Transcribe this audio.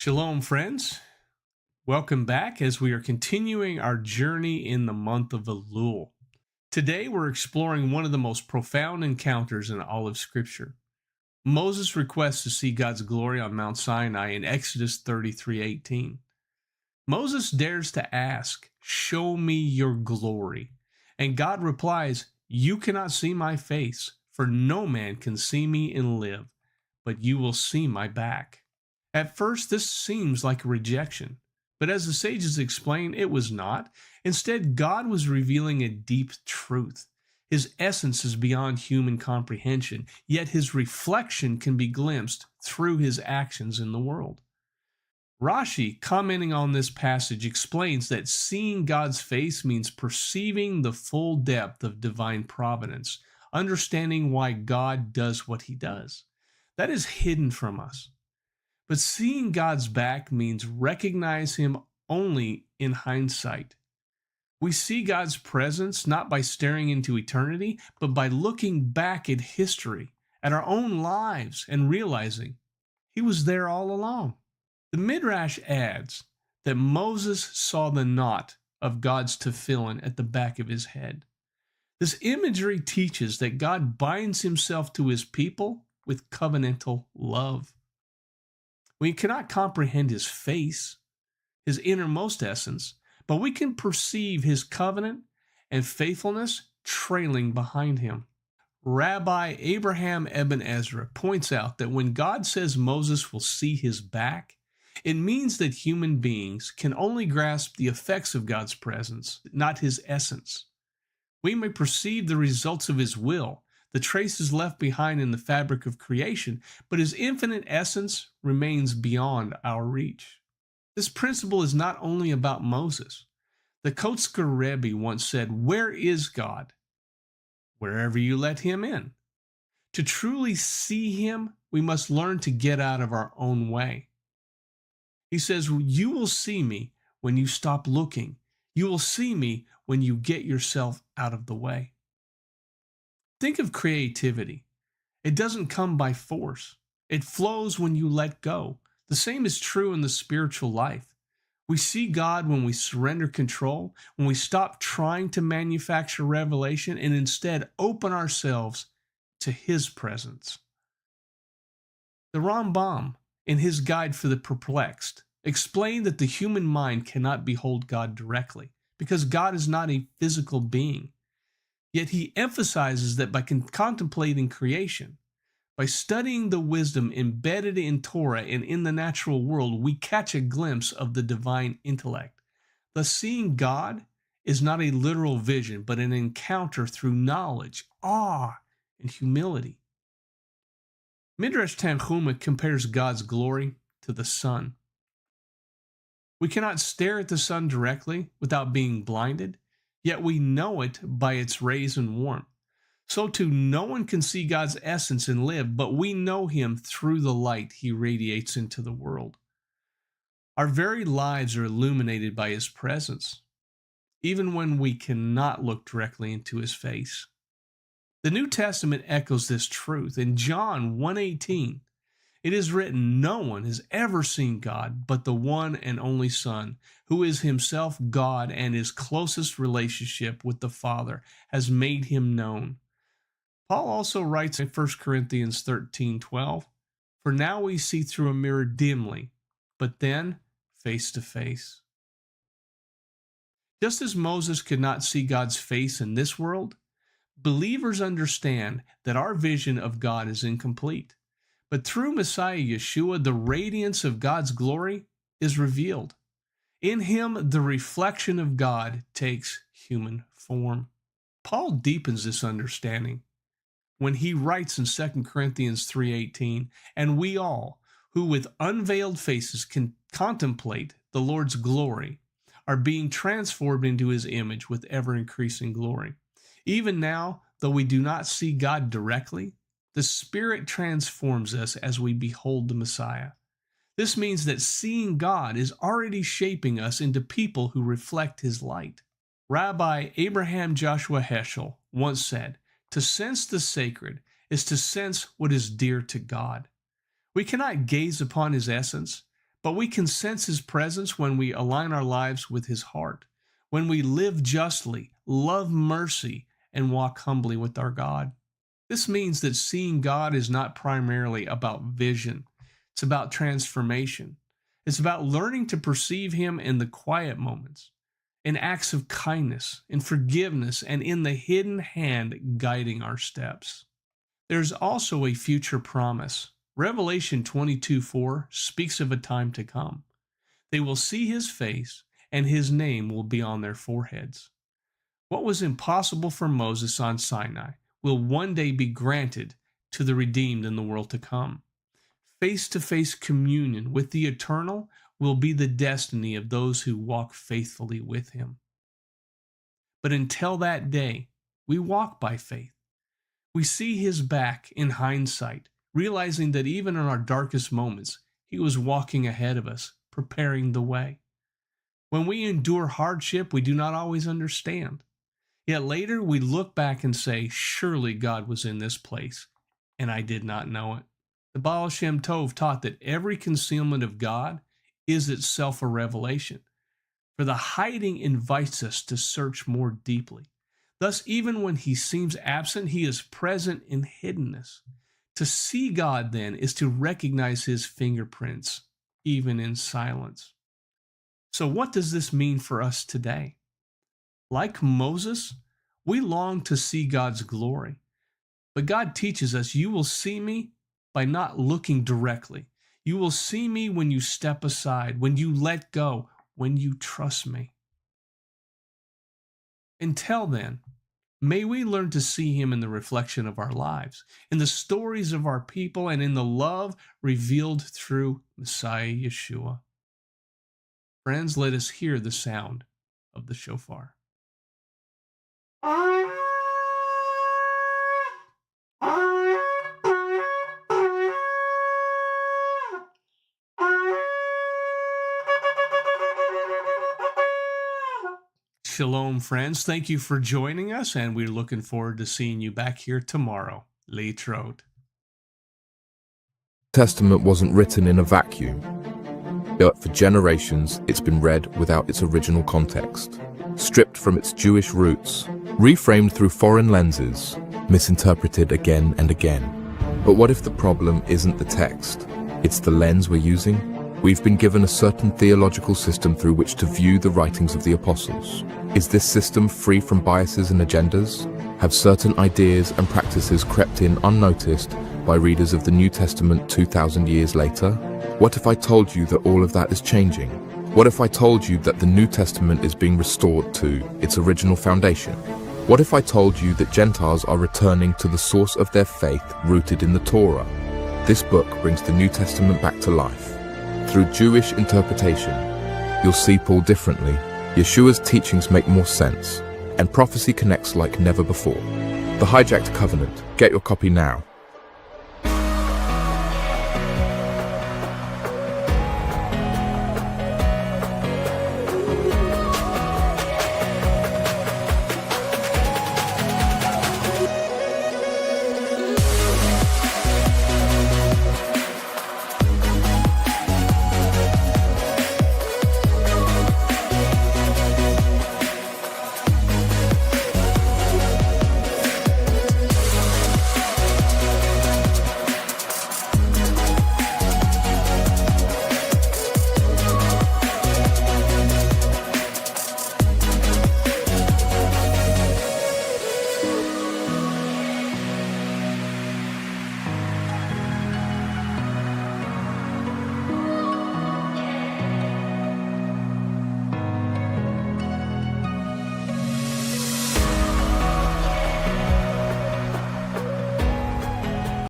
Shalom, friends. Welcome back as we are continuing our journey in the month of Elul. Today we're exploring one of the most profound encounters in all of Scripture. Moses requests to see God's glory on Mount Sinai in Exodus 33:18. Moses dares to ask, "Show me your glory." And God replies, "You cannot see my face, for no man can see me and live, but you will see my back." At first, this seems like a rejection, but as the sages explain, it was not. Instead, God was revealing a deep truth. His essence is beyond human comprehension, yet his reflection can be glimpsed through his actions in the world. Rashi, commenting on this passage, explains that seeing God's face means perceiving the full depth of divine providence, understanding why God does what he does. That is hidden from us. But seeing God's back means recognize him only in hindsight. We see God's presence not by staring into eternity, but by looking back at history, at our own lives, and realizing he was there all along. The Midrash adds that Moses saw the knot of God's tefillin at the back of his head. This imagery teaches that God binds himself to his people with covenantal love. We cannot comprehend his face, his innermost essence, but we can perceive his covenant and faithfulness trailing behind him. Rabbi Abraham Ibn Ezra points out that when God says Moses will see his back, it means that human beings can only grasp the effects of God's presence, not his essence. We may perceive the results of his will, the traces left behind in the fabric of creation, but his infinite essence remains beyond our reach. This principle is not only about Moses. The Kotzker Rebbe once said, "Where is God? Wherever you let him in." To truly see him, we must learn to get out of our own way. He says, "You will see me when you stop looking. You will see me when you get yourself out of the way." Think of creativity. It doesn't come by force. It flows when you let go. The same is true in the spiritual life. We see God when we surrender control, when we stop trying to manufacture revelation and instead open ourselves to his presence. The Rambam, in his Guide for the Perplexed, explained that the human mind cannot behold God directly because God is not a physical being. Yet he emphasizes that by contemplating creation, by studying the wisdom embedded in Torah and in the natural world, we catch a glimpse of the divine intellect. Thus, seeing God is not a literal vision, but an encounter through knowledge, awe, and humility. Midrash Tanchuma compares God's glory to the sun. We cannot stare at the sun directly without being blinded, yet we know it by its rays and warmth. So too, no one can see God's essence and live, but we know him through the light he radiates into the world. Our very lives are illuminated by his presence, even when we cannot look directly into his face. The New Testament echoes this truth. In John 1:18, it is written, "No one has ever seen God but the one and only Son, who is himself God, and his closest relationship with the Father has made him known." Paul also writes in 1 Corinthians 13:12, "For now we see through a mirror dimly, but then face to face." Just as Moses could not see God's face in this world, believers understand that our vision of God is incomplete. But through Messiah Yeshua, the radiance of God's glory is revealed. In him, the reflection of God takes human form. Paul deepens this understanding when he writes in 2 Corinthians 3:18, "And we all, who with unveiled faces can contemplate the Lord's glory, are being transformed into his image with ever-increasing glory. Even now, though we do not see God directly, the Spirit transforms us as we behold the Messiah." This means that seeing God is already shaping us into people who reflect his light. Rabbi Abraham Joshua Heschel once said, "To sense the sacred is to sense what is dear to God." We cannot gaze upon his essence, But we can sense His presence when we align our lives with His heart, when we live justly, love mercy, and walk humbly with our God. This means that seeing God is not primarily about vision. It's about transformation. It's about learning to perceive Him in the quiet moments, in acts of kindness, in forgiveness, and in the hidden hand guiding our steps. There's also a future promise. Revelation 22:4 speaks of a time to come. They will see His face, and His name will be on their foreheads. What was impossible for Moses on Sinai will one day be granted to the redeemed in the world to come. Face-to-face communion with the eternal will be the destiny of those who walk faithfully with Him. But until that day, we walk by faith. We see His back in hindsight, realizing that even in our darkest moments, He was walking ahead of us, preparing the way. When we endure hardship, we do not always understand. Yet later we look back and say, surely God was in this place, and I did not know it. The Baal Shem Tov taught that every concealment of God is itself a revelation, for the hiding invites us to search more deeply. Thus, even when He seems absent, He is present in hiddenness. To see God, then, is to recognize His fingerprints, even in silence. So what does this mean for us today? Like Moses, we long to see God's glory. But God teaches us, you will see me by not looking directly. You will see me when you step aside, when you let go, when you trust me. Until then, may we learn to see Him in the reflection of our lives, in the stories of our people, and in the love revealed through Messiah Yeshua. Friends, let us hear the sound of the shofar. Shalom, friends. Thank you for joining us, and we're looking forward to seeing you back here tomorrow. Leitrot. The Testament wasn't written in a vacuum, but for generations it's been read without its original context, stripped from its Jewish roots, reframed through foreign lenses, misinterpreted again and again. But what if the problem isn't the text? It's the lens we're using? We've been given a certain theological system through which to view the writings of the apostles. Is this system free from biases and agendas? Have certain ideas and practices crept in unnoticed by readers of the New Testament 2,000 years later? What if I told you that all of that is changing? What if I told you that the New Testament is being restored to its original foundation? What if I told you that Gentiles are returning to the source of their faith rooted in the Torah? This book brings the New Testament back to life. Through Jewish interpretation, you'll see Paul differently. Yeshua's teachings make more sense, and prophecy connects like never before. The Hijacked Covenant. Get your copy now.